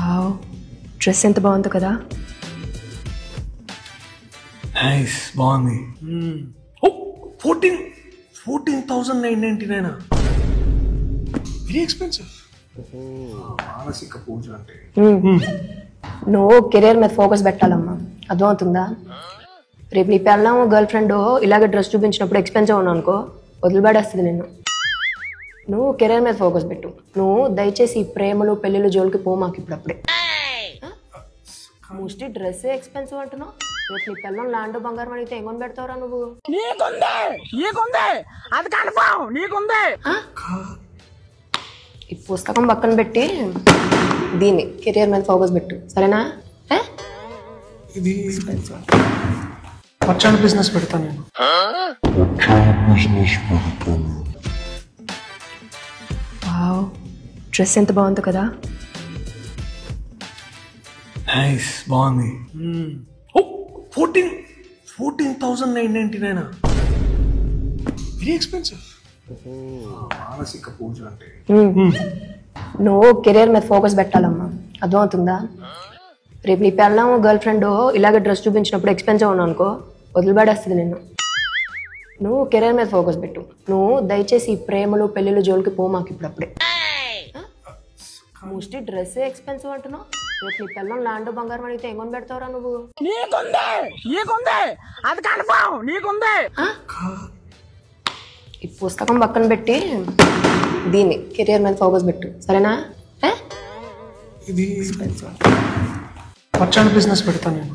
Wow, dress ఎంత బాగుందో కదా. నైస్, బాగుంది. 14,999 వెరీ ఎక్స్పెన్సివ్. మానసిక పూజ అంటే నువ్వు కెరీర్ మీద ఫోకస్ పెట్టాలమ్మా, అర్థమవుతుందా? రేపు నీ పెళ్ళాము గర్ల్ ఫ్రెండ్ ఇలాగే డ్రెస్ చూపించినప్పుడు ఎక్స్పెన్సివ్ ఉన్నావు అనుకో, వదిలిపడేస్తుంది నిన్ను. నువ్వు కెరీర్ మీద ఫోకస్ పెట్టు. నువ్వు దయచేసి ఈ ప్రేమలు పెళ్ళిళ్ళు జోలికి పో మాకు ఇప్పుడప్పుడే. మోస్ట్లీ డ్రెస్ ఎక్స్పెన్సివ్ అంటున్నావు. రేపు నీ పిల్లలు ల్యాండ్ బంగారం అడిగితే ఏం కొని పెడతావురా నువ్వు? ఈ పుస్తకం పక్కన పెట్టి దీన్ని కెరియర్ మీద ఫోకస్ పెట్టు, సరేనా? ఇది పచ్చడి బిజినెస్ పెడతాను నేను. వావ్, డ్రెస్ ఎంత బాగుందో కదా. నైస్, బాగుంది. 14,999 వెరీ ఎక్స్పెన్సివ్. మానసిక పూజ అంటే నువ్వు కెరీర్ మీద ఫోకస్ పెట్టాలమ్మా, అర్థమవుతుందా? రేపు నీ పెళ్ళాము గర్ల్ ఫ్రెండ్ ఇలాగే డ్రెస్ చూపించినప్పుడు ఎక్స్పెన్సివ్ ఉన్నావు అనుకో, వదిలిపడేస్తుంది నిన్ను. నువ్వు కెరీర్ మీద ఫోకస్ పెట్టు. నువ్వు దయచేసి ఈ ప్రేమలు పెళ్ళిళ్ళు జోలికి పో మాకు ఇప్పుడప్పుడే. మోస్ట్లీ డ్రెస్ ఎక్స్పెన్సివ్ అంటున్నావు. రేపు నీ పిల్లలు ల్యాండ్ బంగారం అడిగితే ఏం కొని పెడతావురా నువ్వు? ఈ పుస్తకం పక్కన పెట్టి దీన్ని కెరియర్ మీద ఫోకస్ పెట్టు, సరేనా? ఇది పచ్చడి బిజినెస్ పెడతాను నేను.